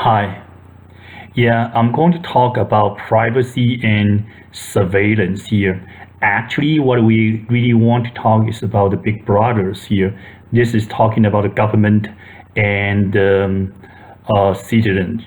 Hi. Yeah, I'm going to talk about privacy and surveillance here. Actually, what we really want to talk is about the big brothers here. This is talking about the government and citizens.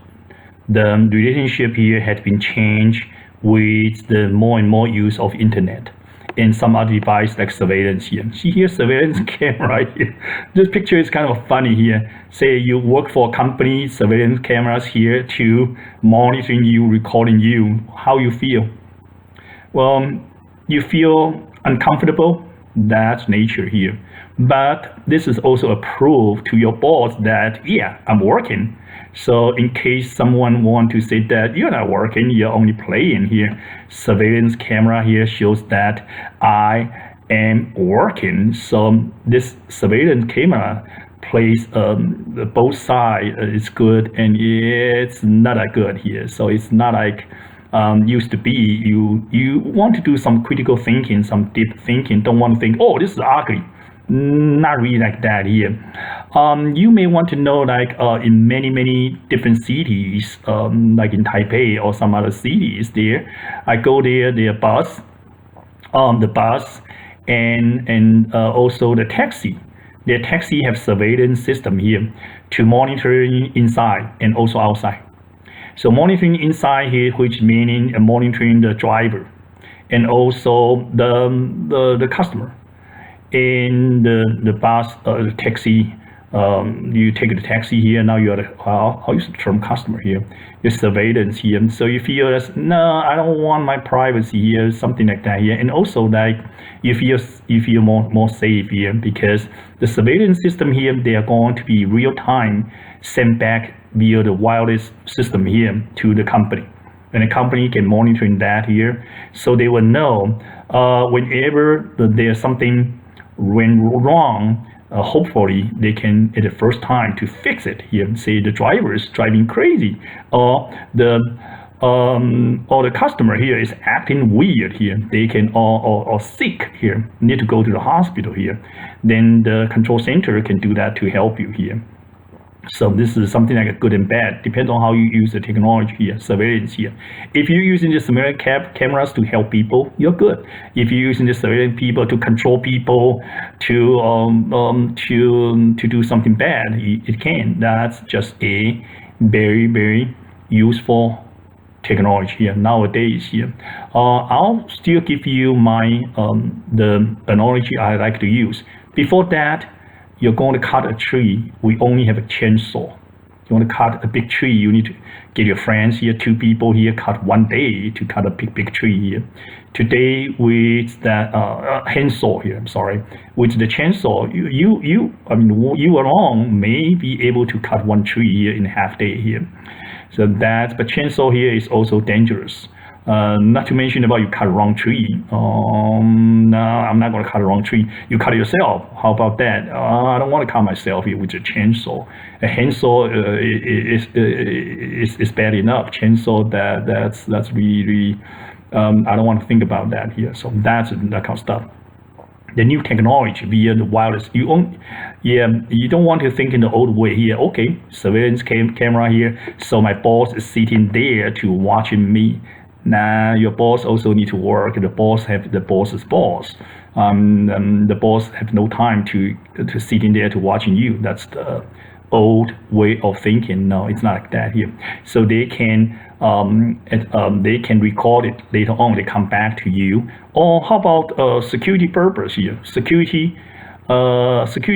The relationship here has been changed with the more and more use of internet and some other device like surveillance here. See here, surveillance camera here. This picture is kind of funny here. Say you work for a company, surveillance cameras here to monitoring you, recording you, how you feel. Well, you feel uncomfortable, that's nature here. But this is also a proof to your boss that, yeah, I'm working. So in case someone want to say that you're not working, you're only playing here, surveillance camera here shows that I am working. So this surveillance camera plays both sides is good and it's not that good here. So it's not like used to be. You want to do some critical thinking, some deep thinking. Don't want to think, oh, this is ugly. Not really like that here. You may want to know like in many different cities, like in Taipei or some other cities there. I go there, the bus and also the taxi. The taxi have surveillance system here to monitor inside and also outside. So monitoring inside here, which meaning monitoring the driver and also the customer. In the bus, the taxi, you take the taxi here. Now you're how use the term customer here. Your surveillance here. So you feel that no, I don't want my privacy here, something like that here. And also like you feel more safe here because the surveillance system here, they are going to be real time sent back via the wireless system here to the company. And the company can monitor that here, so they will know whenever there's something went wrong. Hopefully, they can at the first time to fix it here. Say the driver is driving crazy, or the customer here is acting weird here. They can or sick here, need to go to the hospital here. Then the control center can do that to help you here. So this is something like a good and bad, depends on how you use the technology here, surveillance here. If you're using the surveillance cameras to help people, you're good. If you're using the surveillance people to control people, to do something bad, it can. That's just a very useful technology here nowadays here. I'll still give you my the analogy I like to use. Before that, you're going to cut a tree, we only have a chainsaw. You want to cut a big tree, you need to get your friends here, 2 people here, cut one day to cut a big tree here. Today with that handsaw here, I'm sorry, with the chainsaw, you alone may be able to cut one tree here in half day here. So that, but chainsaw here is also dangerous. Not to mention about you cut a wrong tree. No, I'm not going to cut a wrong tree. You cut it yourself. How about that? I don't want to cut myself here with a chainsaw. A handsaw is bad enough. Chainsaw that's really I don't want to think about that here. So that's that kind of stuff. The new technology via the wireless, you don't want to think in the old way here. Okay, surveillance camera here, so my boss is sitting there to watching me. Now your boss also need to work. The boss have the boss's boss. The boss have no time to sit in there to watching you. That's the old way of thinking. No, it's not like that here. So they can record it later on. They come back to you. Or how about security purpose here? Security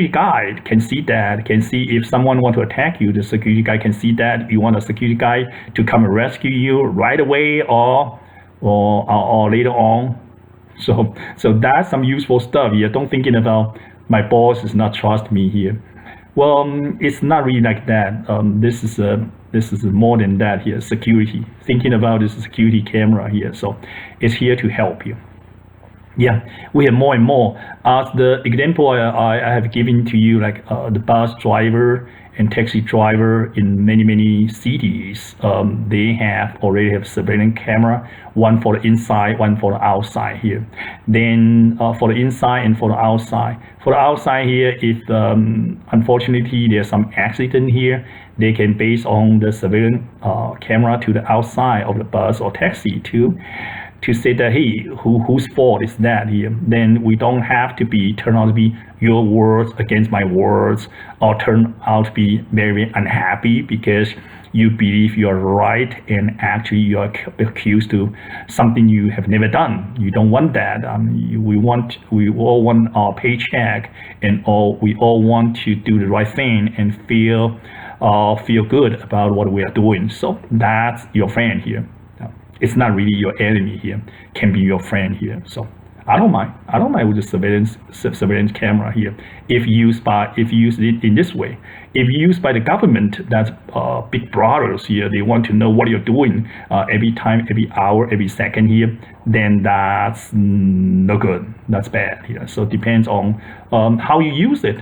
guy can see that, can see if someone want to attack you, the security guy can see that. You want a security guy to come and rescue you right away or later on. So that's some useful stuff here. Don't thinking about my boss does not trust me here. Well, it's not really like that. This is more than that here. Security. Thinking about this security camera here. So it's here to help you. Yeah, we have more and more. As the example I have given to you, like the bus driver and taxi driver in many cities, they already have surveillance camera, one for the inside, one for the outside here. Then for the inside and for the outside here, if unfortunately there's some accident here, they can base on the surveillance camera to the outside of the bus or taxi to say that, hey, whose fault is that here? Then we don't have to turn out to be your words against my words, or turn out to be very unhappy because you believe you are right and actually you are accused to something you have never done. You don't want that. We all want our paycheck, and we all want to do the right thing and feel good about what we are doing. So that's your friend here. It's not really your enemy here, can be your friend here. So I don't mind with the surveillance camera here if used it in this way. If used by the government, that's big brothers here, they want to know what you're doing every time, every hour, every second here, then that's no good, that's bad here. So it depends on how you use it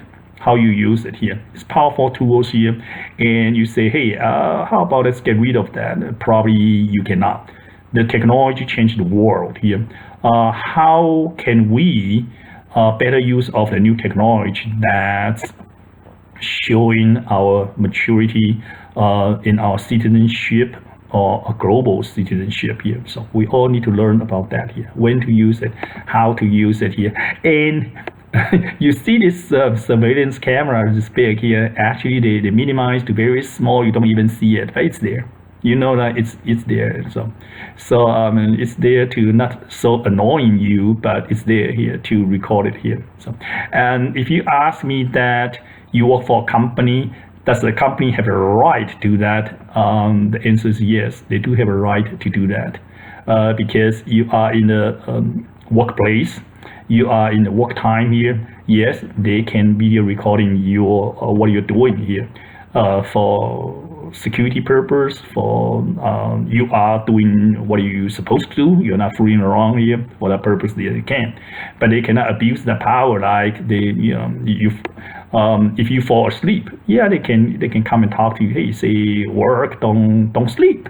here. It's powerful tools here, and you say, hey, how about let's get rid of that? Probably you cannot. The technology changed the world here. How can we better use of the new technology that's showing our maturity in our citizenship or a global citizenship here? So we all need to learn about that here. When to use it, how to use it here. And you see this surveillance camera, this big here, actually they minimize to very small, you don't even see it, but it's there. You know that it's there. So it's there to not so annoying you, but it's there here to record it here. So, and if you ask me that you work for a company, does the company have a right to do that? The answer is yes, they do have a right to do that, because you are in the workplace, you are in the work time here. Yes, they can video recording your what you're doing here for security purpose, for you are doing what you're supposed to do, you're not fooling around here for that purpose. They can, but they cannot abuse the power, like if you fall asleep, yeah, they can come and talk to you, hey, say work, don't sleep.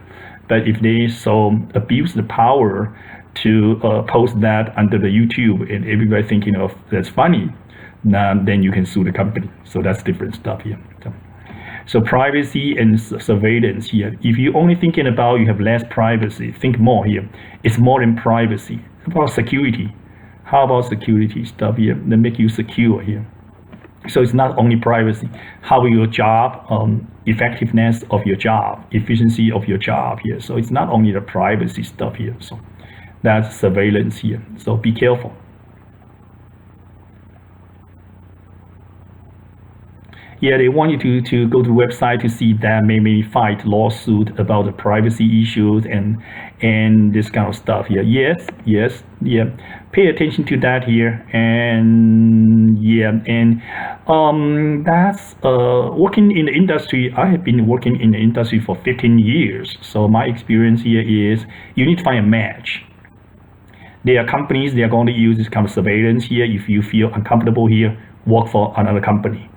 But if they so abuse the power to post that under the YouTube and everybody thinking of that's funny, then you can sue the company. So that's different stuff here. So privacy and surveillance here. If you're only thinking about you have less privacy, think more here. It's more than privacy. About security. How about security stuff here that make you secure here? So it's not only privacy. How your job, effectiveness of your job, efficiency of your job here. So it's not only the privacy stuff here. So that's surveillance here. So be careful. Yeah, they want you to go to the website to see that maybe fight lawsuit about the privacy issues and this kind of stuff here. Yes, yeah. Pay attention to that here, and yeah, and that's working in the industry. I have been working in the industry for 15 years. So my experience here is you need to find a match. There are companies, they are going to use this kind of surveillance here. If you feel uncomfortable here, work for another company.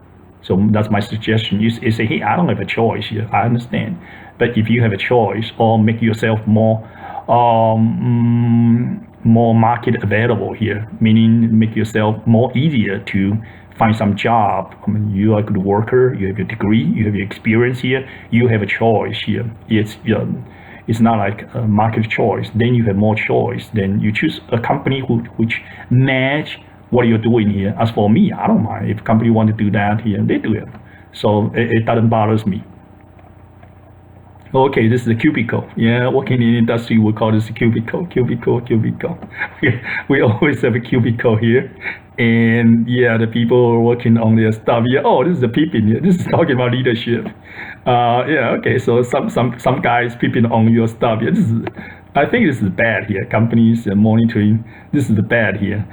So that's my suggestion. You say, hey, I don't have a choice here. I understand. But if you have a choice, or make yourself more market available here, meaning make yourself more easier to find some job. I mean, you are a good worker, you have your degree, you have your experience here, you have a choice here. It's not like a market choice. Then you have more choice. Then you choose a company which match what you're doing here. As for me, I don't mind if company want to do that here, they do it. So it doesn't bother me. Okay, this is a cubicle. Yeah, working in industry, we call this a cubicle. We always have a cubicle here. And yeah, the people working on their stuff here. Oh, this is a peeping here. This is talking about leadership. Yeah, okay, so some guys peeping on your stuff here. I think this is bad here. Companies monitoring, this is the bad here.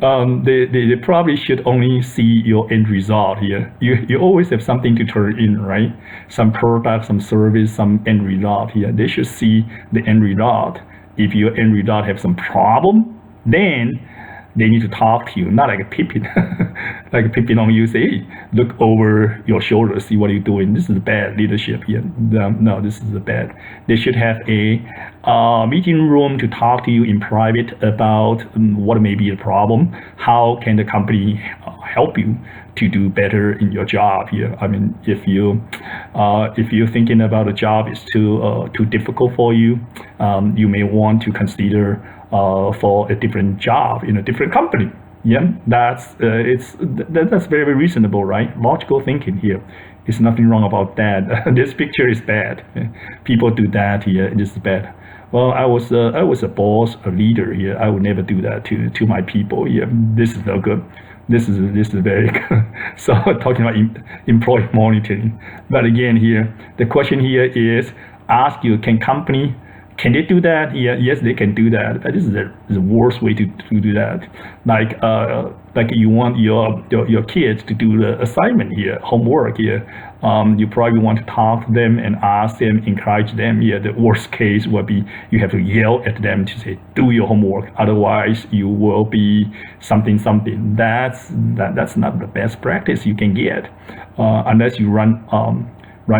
They probably should only see your end result here. You always have something to turn in, right? Some product, some service, some end result here. They should see the end result. If your end result have some problem, then they need to talk to you, not like a peeping, like a peeping on you, say, hey, look over your shoulder, see what you're doing. This is bad leadership here. No, this is bad. They should have a meeting room to talk to you in private about what may be the problem. How can the company help you to do better in your job here? I mean, if you're thinking about a job is too difficult for you, you may want to consider for a different job in a different company. Yeah, that's very, very reasonable, right? Logical thinking here. There's nothing wrong about that. This picture is bad. People do that here. It is bad. Well, I was a boss, a leader here. I would never do that to my people here. This is no good. This is very good. So talking about employee monitoring. But again here, the question here is, ask you, can they do that? Yeah, yes, they can do that. But this is the worst way to do that. Like you want your kids to do the assignment here, homework here. You probably want to talk to them and ask them, encourage them. Yeah, the worst case would be you have to yell at them to say, do your homework. Otherwise, you will be something. That's not the best practice you can get, unless you run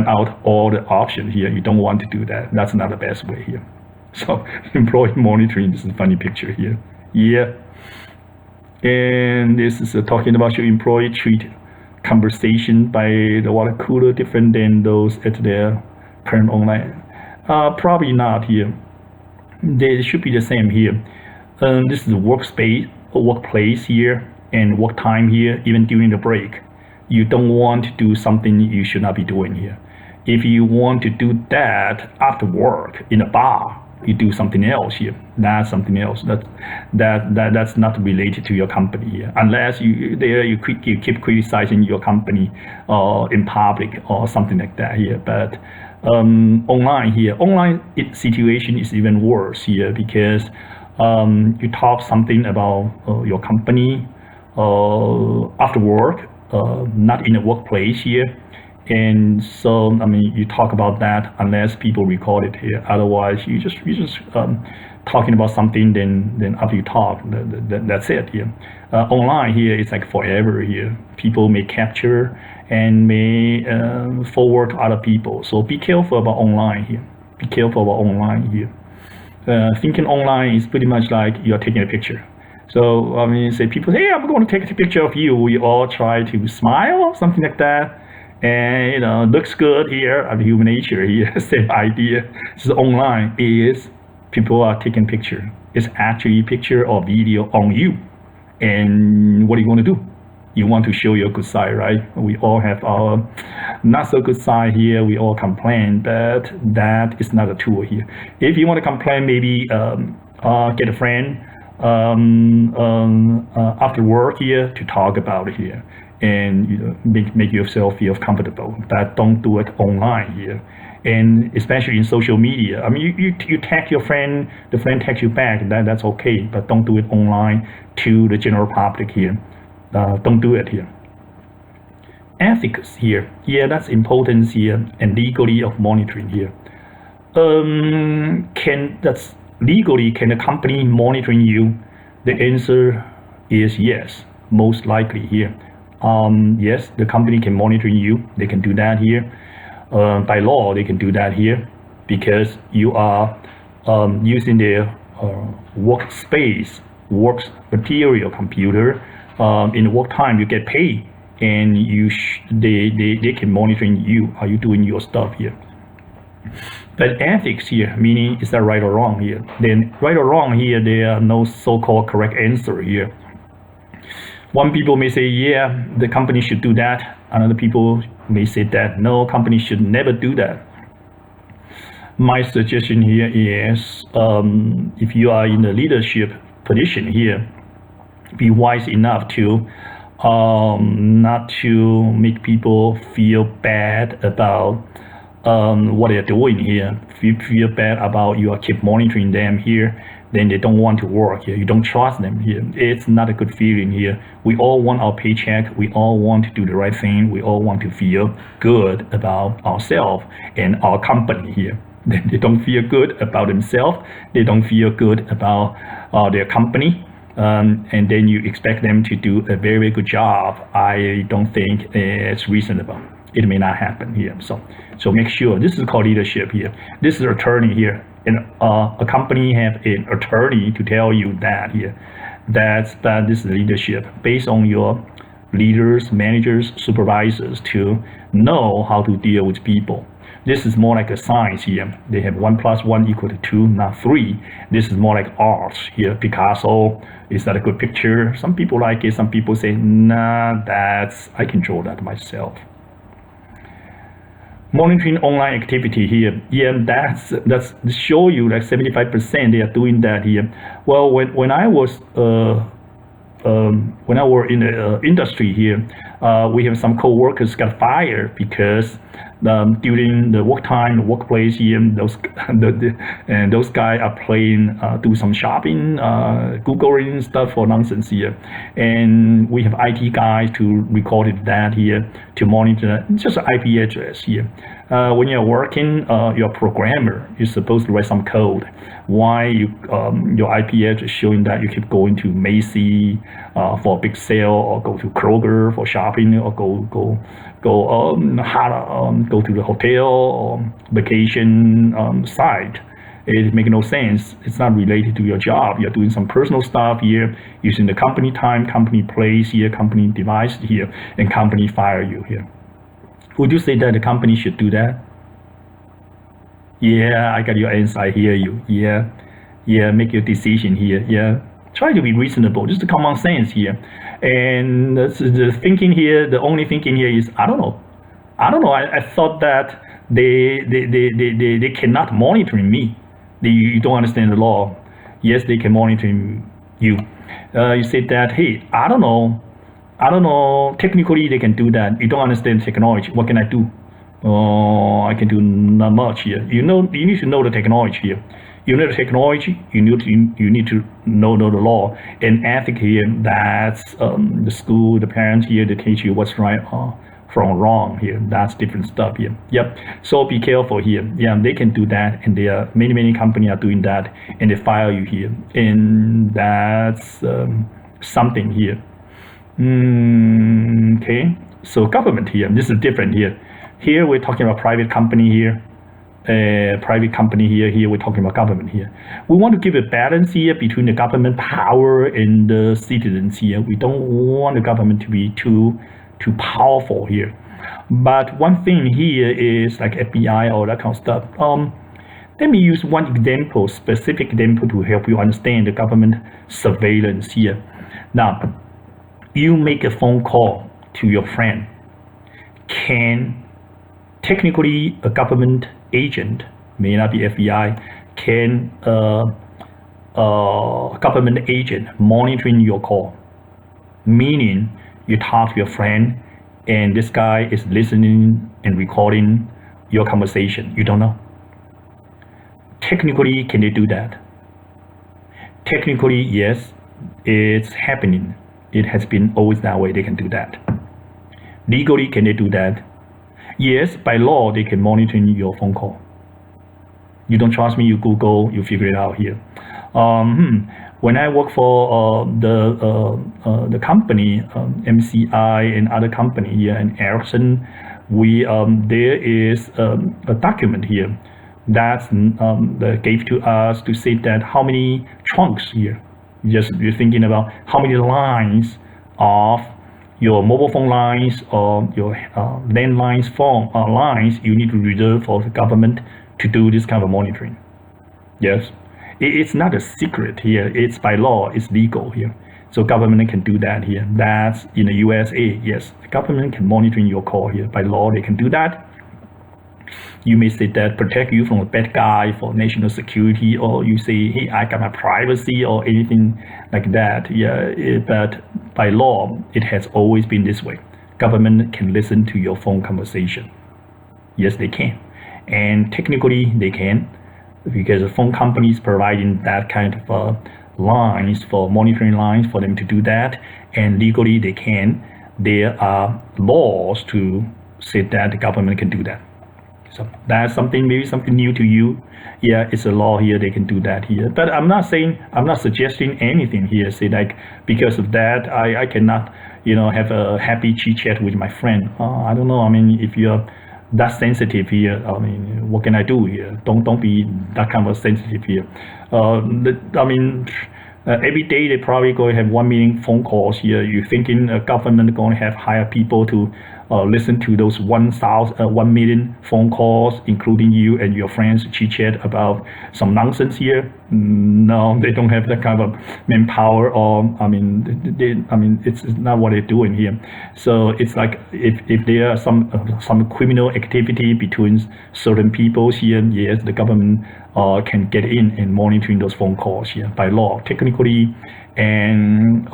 out all the options here. You don't want to do that. That's not the best way here. So employee monitoring, this is a funny picture here. Yeah. And this is talking about your employee treat conversation by the water cooler different than those at their current online. Probably not here. They should be the same here. This is workplace here, and work time here, even during the break. You don't want to do something you should not be doing here. If you want to do that after work in a bar, you do something else here. That's something else. That's not related to your company here. Unless you keep criticizing your company in public or something like that here. But online situation is even worse here, because you talk something about your company after work. Not in the workplace here, and so I mean you talk about that unless people record it here. Otherwise, you just talking about something. Then after you talk, that's it here. Online here, it's like forever here. People may capture and may forward to other people. So be careful about online here. Be careful about online here. Thinking online is pretty much like you're taking a picture. So I mean, say people say, hey, I'm going to take a picture of you. We all try to smile, something like that, and looks good here. I mean, human nature here, same idea. So online is people are taking picture. It's actually picture or video on you, and what are you going to do? You want to show your good side, right? We all have our not so good side here. We all complain, but that is not a tool here. If you want to complain, maybe get a friend. After work here to talk about it here, and make yourself feel comfortable. But don't do it online here, and especially in social media. I mean, you tag your friend, the friend tags you back. That's okay, but don't do it online to the general public here. Don't do it here. Ethics here, yeah, that's important here, and legally of monitoring here. Legally, can the company monitoring you? The answer is yes, most likely here. Yes, the company can monitor you. They can do that here. By law, they can do that here because you are using their workspace, work material computer. In work time, you get paid, and they can monitor you. Are you doing your stuff here? But ethics here, meaning is that right or wrong here? Then right or wrong here, there are no so-called correct answer here. One people may say, yeah, the company should do that. Another people may say that no, company should never do that. My suggestion here is, if you are in a leadership position here, be wise enough to not to make people feel bad about what they're doing here. If you feel bad about you are keep monitoring them here, then they don't want to work here. You don't trust them here. It's not a good feeling here. We all want our paycheck. We all want to do the right thing. We all want to feel good about ourselves and our company here. They don't feel good about themselves. They don't feel good about their company. and then you expect them to do a very, very good job. I don't think it's reasonable. It may not happen here. So make sure, this is called leadership here. This is attorney here. And a company have an attorney to tell you that here, that this is leadership based on your leaders, managers, supervisors to know how to deal with people. This is more like a science here. They have 1 + 1 = 2, not 3. This is more like art here. Picasso, is that a good picture? Some people like it. Some people say, nah, I can draw that myself. Monitoring online activity here. Yeah, that's show you like 75% they are doing that here. Well, when I was when I work in the industry here, we have some co-workers got fired because during the work time, the workplace here, those guys are playing, do some shopping, Googling stuff for nonsense here, and we have IT guys to record that here to monitor just an IP address here. When you're working, you're a programmer, you're supposed to write some code. Why your IP address showing that you keep going to Macy's for a big sale, or go to Kroger for shopping, or go to the hotel or vacation site? It makes no sense. It's not related to your job. You're doing some personal stuff here, using the company time, company place here, company device here, and company fire you here. Would you say that the company should do that? Yeah, I got your answer. I hear you. Yeah, make your decision here. Yeah, try to be reasonable. Just the common sense here. And the thinking here, the only thinking here is, I don't know. I thought that they cannot monitor me. You don't understand the law. Yes, they can monitor you. You said that, hey, I don't know. Technically, they can do that. You don't understand technology. What can I do? I can do not much here. You need to know the technology here. You know the technology. You need to know the law and ethics here. That's the school, the parents here, they teach you what's right from wrong here. That's different stuff here. Yep. So be careful here. Yeah, they can do that, and there are many companies are doing that, and they fire you here, and that's something here. Okay. So government here. This is different here. Here we're talking about private company here. Private company here. Here we're talking about government here. We want to give a balance here between the government power and the citizens here. We don't want the government to be too powerful here. But one thing here is like FBI or that kind of stuff. Let me use one example, specific example, to help you understand the government surveillance here. Now, you make a phone call to your friend. Technically, a government agent, may not be FBI, can government agent monitoring your call? Meaning, you talk to your friend, and this guy is listening and recording your conversation. You don't know. Technically, can they do that? Technically, yes, it's happening. It has been always that way. They can do that. Legally, can they do that? Yes, by law, they can monitor your phone call. You don't trust me, you Google, you figure it out here. When I work for the company, MCI and other company here in Ericsson, there is a document here that gave to us to say that how many trunks here. You're thinking about how many lines of your mobile phone lines or your landlines phone lines you need to reserve for the government to do this kind of monitoring. Yes, it's not a secret here. It's by law. It's legal here. So government can do that here. That's in the USA. Yes, the government can monitor your call here. By law, they can do that. You may say that protect you from a bad guy for national security, or you say, hey, I got my privacy or anything like that. Yeah, but by law, it has always been this way. Government can listen to your phone conversation. Yes, they can. And technically, they can, because the phone companies providing that kind of lines for monitoring lines for them to do that. And legally, they can. There are laws to say that the government can do that. So that's maybe something new to you. Yeah, it's a law here. They can do that here. But I'm not suggesting anything here. Say like because of that, I cannot, have a happy chit chat with my friend. I don't know. I mean, if you're that sensitive here, I mean, what can I do here? Don't be that kind of sensitive here. Every day they probably going to have 1 million phone calls here. You thinking a government going to have hire people to listen to those 1 million phone calls, including you and your friends chit chat about some nonsense here? No, they don't have that kind of manpower. Or it's not what they're doing here. So it's like if there are some criminal activity between certain people here, yes, the government can get in and monitoring those phone calls here by law, technically and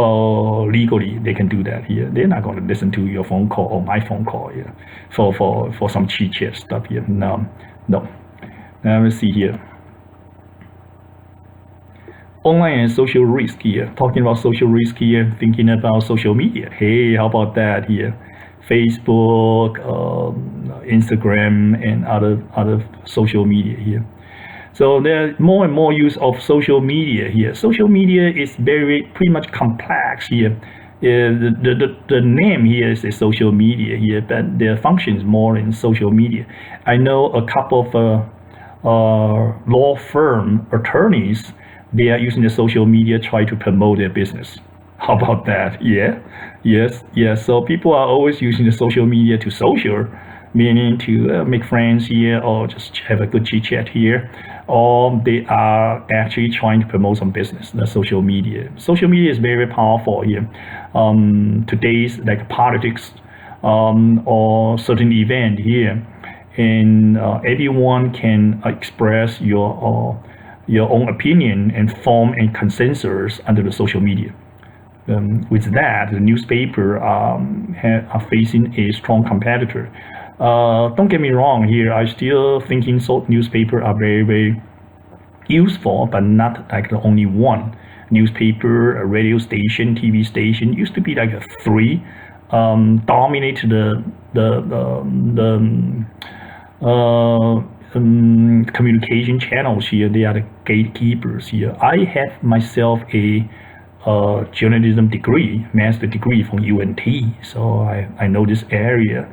legally they can do that here. They're not going to listen to your phone call or my phone call here for some chit chat stuff here. No. Now let's see here. Online and social risk here. Talking about social risk here, thinking about social media. Hey, how about that here? Facebook, Instagram, and other social media here. So there's more and more use of social media here. Social media is pretty much complex here. The name here is a social media here, but the function is more in social media. I know a couple of law firm attorneys, they are using the social media try to promote their business. How about that? Yeah, yes. So people are always using the social media to social, meaning to make friends here or just have a good chit chat here, or they are actually trying to promote some business. The social media. Social media is very powerful here. Today's like politics or certain event here, and everyone can express your own opinion and form a consensus under the social media. With that, the newspaper are facing a strong competitor. Don't get me wrong here, I still thinking newspaper are very, very useful, but not like the only one. Newspaper, a radio station, TV station used to be like 3 dominate the communication channels here. They are the gatekeepers here. I have myself a journalism degree, master degree from UNT, so I know this area.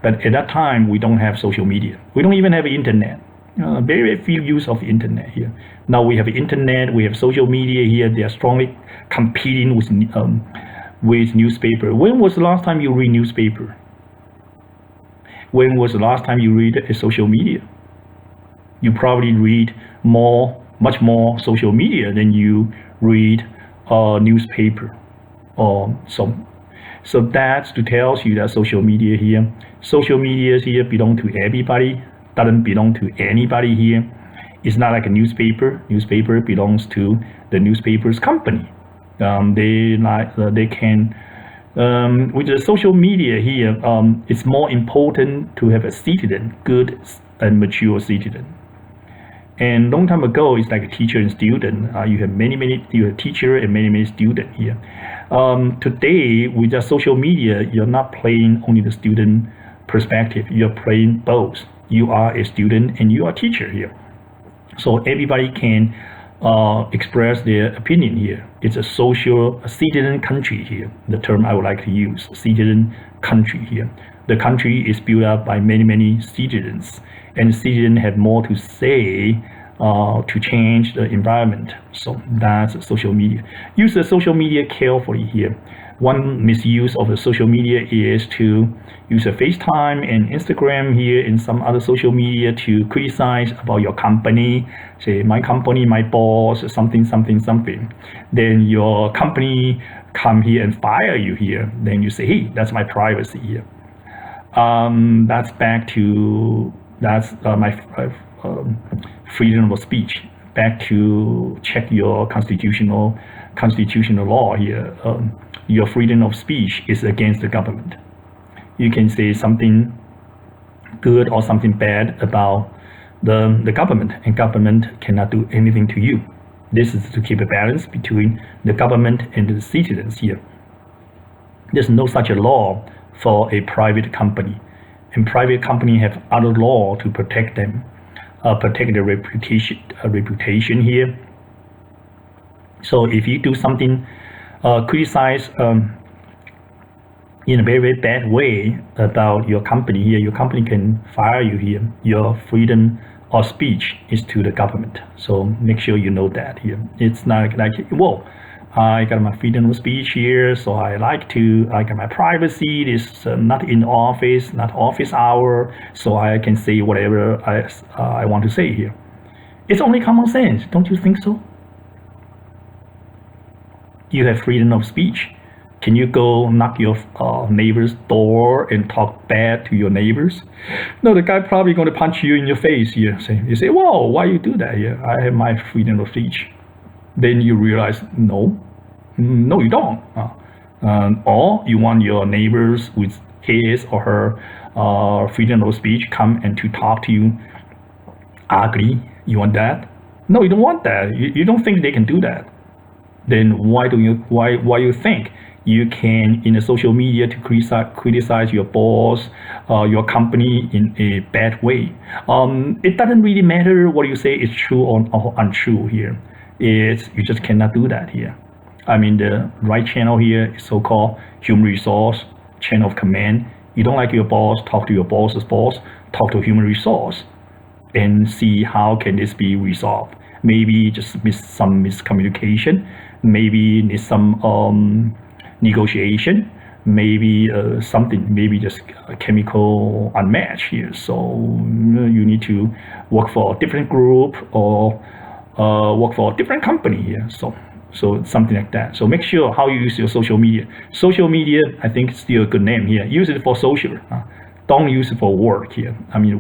But at that time, we don't have social media. We don't even have internet. Very few use of internet here. Now we have internet, we have social media here. They are strongly competing with newspaper. When was the last time you read newspaper? When was the last time you read a social media? You probably read much more social media than you read newspaper or some. So that's to tell you that social media here belong to everybody, doesn't belong to anybody here. It's not like a newspaper. Newspaper belongs to the newspaper's company. They can with the social media here, it's more important to have a citizen, good and mature citizen. And long time ago, it's like a teacher and student. You have you have teacher and many students here. Today, with the social media, you're not playing only the student perspective. You're playing both. You are a student and you are a teacher here. So everybody can express their opinion here. It's a citizen country here. The term I would like to use, citizen country here. The country is built up by many citizens, and citizens have more to say to change the environment. So that's social media. Use the social media carefully here. One misuse of the social media is to use a FaceTime and Instagram here and some other social media to criticize about your company. Say, my company, my boss, something. Then your company come here and fire you here. Then you say, hey, that's my privacy here. That's my freedom of speech. Back to check your constitutional law here. Your freedom of speech is against the government. You can say something good or something bad about the government, and government cannot do anything to you. This is to keep a balance between the government and the citizens here. There's no such a law for a private company. and private company have other law to protect them, protect their reputation here. So if you do something, criticize in a very, very bad way about your company here, your company can fire you here. Your freedom of speech is to the government. So make sure you know that here. It's not like, whoa, I got my freedom of speech here, so I got my privacy. It's not in office, not office hour, so I can say whatever I want to say here. It's only common sense, don't you think so? You have freedom of speech. Can you go knock your neighbor's door and talk bad to your neighbors? No, the guy probably going to punch you in your face here. You say, whoa, why you do that here? I have my freedom of speech. Then you realize, no, you don't. Or you want your neighbors with his or her freedom of speech come and to talk to you ugly. You want that? No, you don't want that. You don't think they can do that. Then why you think you can in the social media to criticize your boss, your company in a bad way? It doesn't really matter what you say is true or untrue here. You just cannot do that here. I mean, the right channel here is so-called human resource, chain of command. You don't like your boss, talk to your boss's boss, talk to human resource, and see how can this be resolved. Maybe just some miscommunication, maybe need some negotiation, maybe something, maybe just a chemical unmatch here. So you need to work for a different group or work for a different company here. So something like that. So make sure how you use your social media. Social media, I think, is still a good name here. Use it for social. Don't use it for work here. I mean,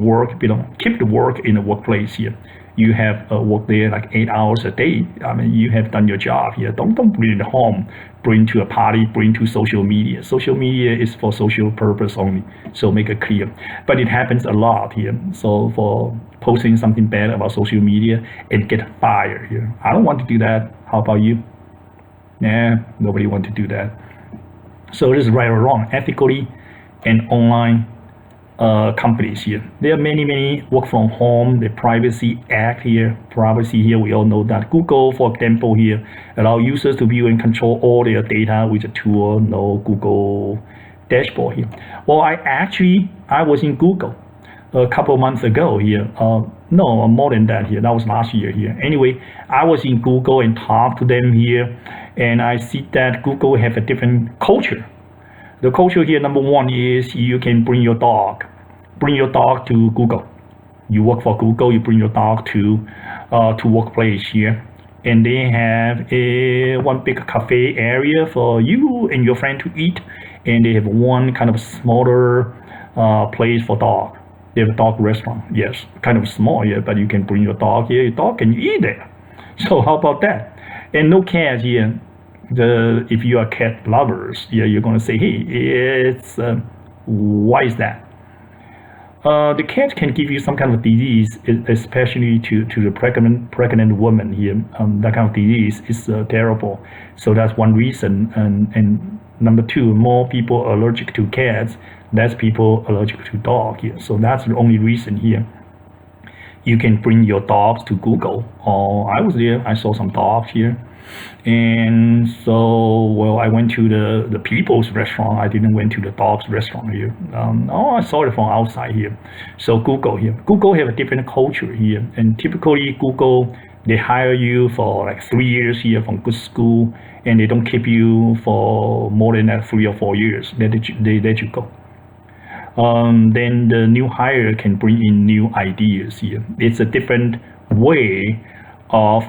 keep the work in the workplace here. You have work there like 8 hours a day. I mean, you have done your job here. Don't bring it home, bring to a party, bring to social media. Social media is for social purpose only. So make it clear. But it happens a lot here. So for posting something bad about social media and get fired here. I don't want to do that. How about you? Nah, nobody wants to do that. So this is right or wrong, ethically and online companies here. There are many work from home, the Privacy Act here. Privacy here, we all know that. Google, for example, here, allow users to view and control all their data with a tool, no Google dashboard here. Well, I was in Google a couple of months ago here. No, more than that here. That was last year here. Anyway, I was in Google and talked to them here, and I see that Google have a different culture. The culture here, number one, is you can bring your dog to Google. You work for Google, you bring your dog to workplace here, and they have one big cafe area for you and your friend to eat, and they have one kind of smaller place for dog. They have a dog restaurant, yes, kind of small here, but you can bring your dog here. Your dog can eat there. So how about that? And no cats here. If you are cat lovers, yeah, you're gonna say, hey, it's why is that? The cat can give you some kind of disease, especially to the pregnant woman here. That kind of disease is terrible. So that's one reason. And number two, more people are allergic to cats, less people allergic to dog here. So that's the only reason here. You can bring your dogs to Google. I was there, I saw some dogs here. And so, well, I went to the people's restaurant. I didn't went to the dog's restaurant here. I saw it from outside here. So Google here. Google have a different culture here. And typically Google, they hire you for like 3 years here from good school, and they don't keep you for more than 3 or 4 years. They let you go. Then the new hire can bring in new ideas here. It's a different way of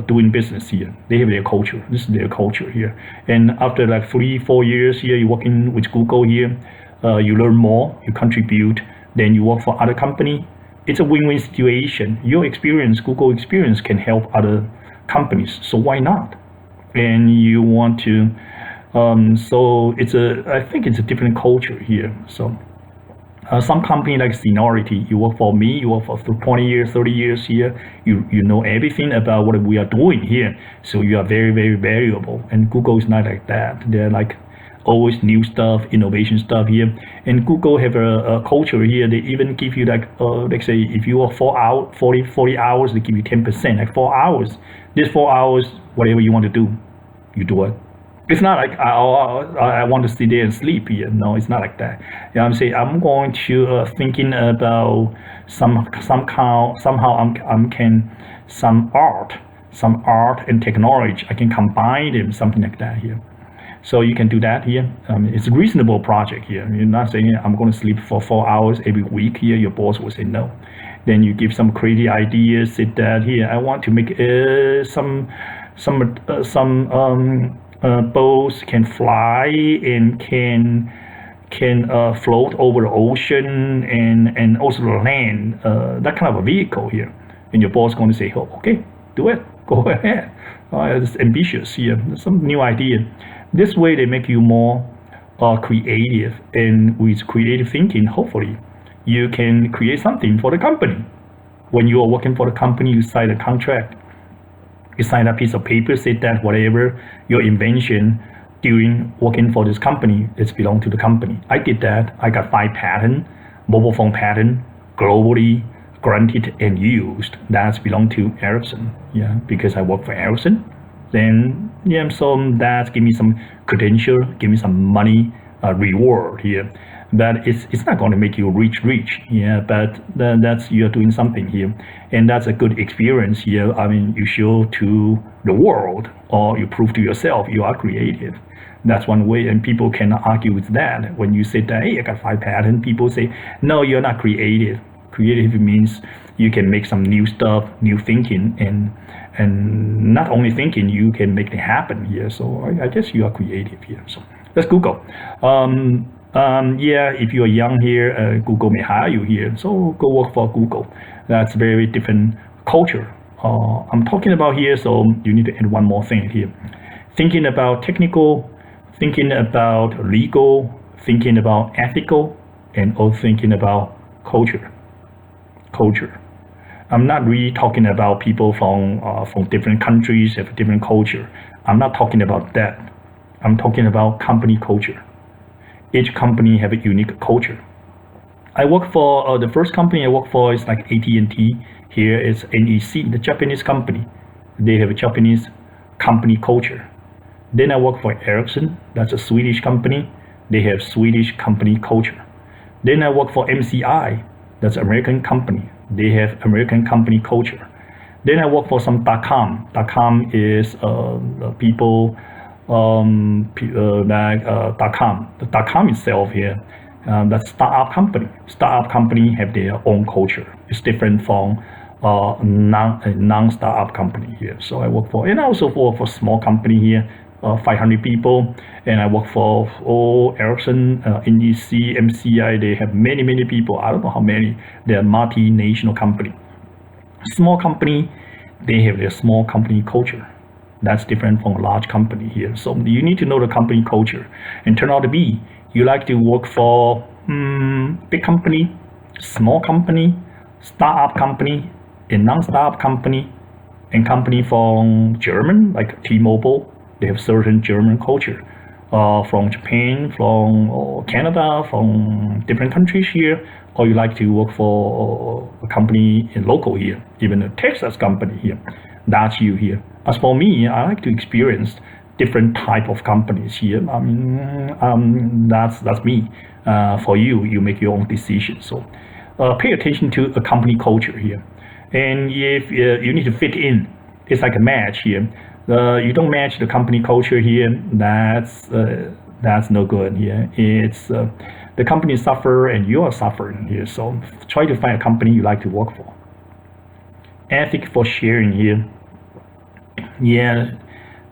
doing business here. They have their culture. This is their culture here. And after like 3-4 years here, you're working with Google here, you learn more, you contribute, then you work for other company. It's a win-win situation. Your experience, Google experience, can help other companies. So why not? And you want to, so I think it's a different culture here. So some company like seniority, you work for me, you work for 20 years, 30 years here, you know everything about what we are doing here. So you are very, very valuable. And Google is not like that. They're like, always new stuff, innovation stuff here. And Google have a culture here. They even give you like, let's say if you are 40 hours, they give you 10%, like 4 hours. This 4 hours, whatever you want to do, you do it. It's not like I want to sit there and sleep here. No, it's not like that. You know what I'm saying? I'm going to thinking about somehow some art and technology. I can combine them, something like that here. So you can do that here. It's a reasonable project here. You're not saying I'm going to sleep for 4 hours every week here. Your boss will say no. Then you give some crazy ideas. Say that here I want to make some boats can fly and can float over the ocean and also land, that kind of a vehicle here. And your boss is going to say, oh, okay, do it, go ahead. It's ambitious here, some new idea. This way they make you more creative, and with creative thinking, hopefully you can create something for the company. When you are working for the company, you sign a contract. You sign a piece of paper, say that whatever your invention during working for this company, it's belong to the company. I did that. I got 5 patents, mobile phone patent, globally granted and used. That's belong to Ericsson. Yeah, because I work for Ericsson. Then yeah, so that give me some credential, give me some money reward here. But it's not going to make you rich, yeah. But that's you're doing something here, and that's a good experience here. I mean, you show to the world, or you prove to yourself you are creative. That's one way, and people can argue with that. When you say that, hey, I got 5 patents, people say, no, you're not creative. Creative means you can make some new stuff, new thinking, and not only thinking, you can make it happen here. So I guess you are creative here. So that's Google. Yeah, if you are young here, Google may hire you here. So go work for Google. That's very different culture. I'm talking about here, so you need to add one more thing here. Thinking about technical, thinking about legal, thinking about ethical, and also thinking about culture. I'm not really talking about people from different countries have different culture. I'm not talking about that. I'm talking about company culture. Each company have a unique culture. I work for the first company I work for is like AT&T. Here is NEC, the Japanese company. They have a Japanese company culture. Then I work for Ericsson. That's a Swedish company. They have Swedish company culture. Then I work for MCI. That's an American company. They have American company culture. Then I work for some .com. .com is people like .com. The .com itself here, that's startup company. Startup company have their own culture. It's different from non-startup company here. So I work for, and I also work for small company here, 500 people, and I work for Ericsson, NEC, MCI. They have many people. I don't know how many. They're multinational company. Small company, they have their small company culture. That's different from a large company here. So you need to know the company culture. And turn out to be, you like to work for big company, small company, startup company, and non-startup company, and company from German, like T-Mobile. They have certain German culture. From Japan, from Canada, from different countries here, or you like to work for a company in local here, even a Texas company here. That's you here. As for me, I like to experience different type of companies here. I mean, that's me. For you, you make your own decision. So pay attention to a company culture here. And if you need to fit in, it's like a match here. You don't match the company culture here. That's no good here. It's the company suffer and you are suffering here. So try to find a company you like to work for. Ethic for sharing here. Yeah,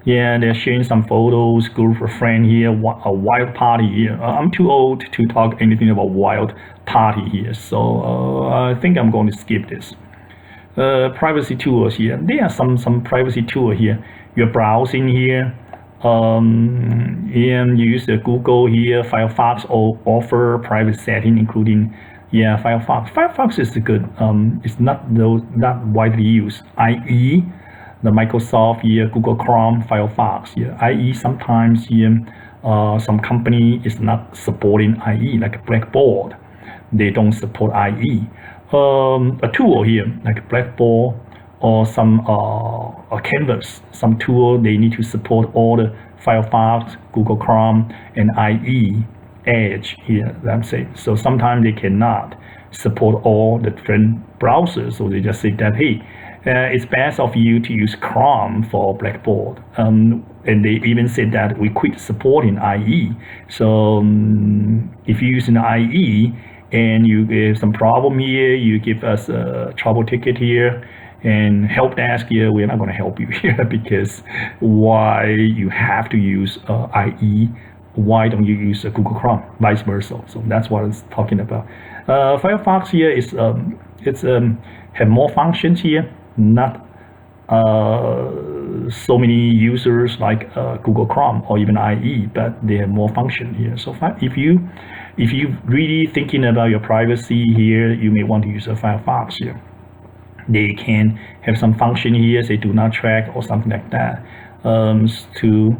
they're sharing some photos, group of friends here, a wild party here. I'm too old to talk anything about wild party here, so I think I'm going to skip this. Privacy tools here. There are some privacy tool here. You're browsing here, and you use the Google here. Firefox offer private setting, including Firefox. Firefox is good. It's not widely used. IE. The Microsoft here, Google Chrome, Firefox here. IE sometimes here some company is not supporting IE, like Blackboard. They don't support IE. A tool here, like Blackboard or some Canvas, some tool, they need to support all the Firefox, Google Chrome, and IE, Edge here, let's say. So sometimes they cannot support all the different browsers, so they just say that, hey, it's best of you to use Chrome for Blackboard. And they even said that we quit supporting IE. So if you're using IE and you get some problem here, you give us a trouble ticket here and help desk here, we're not going to help you here because why you have to use IE? Why don't you use Google Chrome? Vice versa. So that's what it's talking about. Firefox here is have more functions here, not so many users like Google Chrome or even IE, but they have more function here. So if you really thinking about your privacy here, you may want to use a Firefox here. They can have some function here, say do not track or something like that, to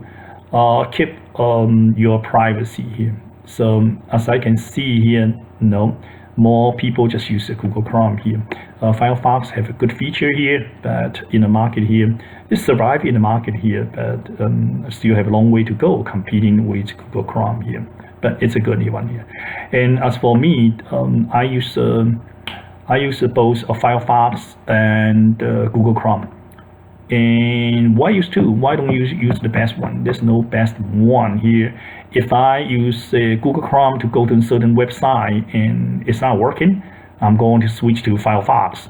keep your privacy here. So as I can see here, more people just use the Google Chrome here. Firefox have a good feature here, but in the market here, it survive in the market here, but still have a long way to go competing with Google Chrome here. But it's a good one here. And as for me, I use both Firefox and Google Chrome. And why use two? Why don't you use the best one? There's no best one here. If I use Google Chrome to go to a certain website and it's not working, I'm going to switch to Firefox,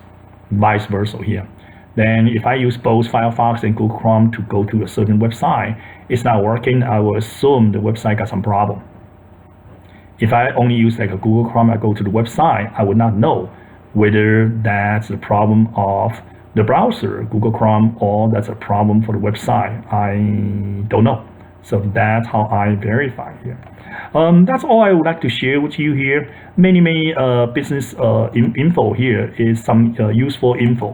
vice versa here. Then if I use both Firefox and Google Chrome to go to a certain website, it's not working, I will assume the website got some problem. If I only use like a Google Chrome, I go to the website, I would not know whether that's the problem of the browser, Google Chrome, or that's a problem for the website. I don't know. So that's how I verify here. That's all I would like to share with you here. Many business info here is some useful info.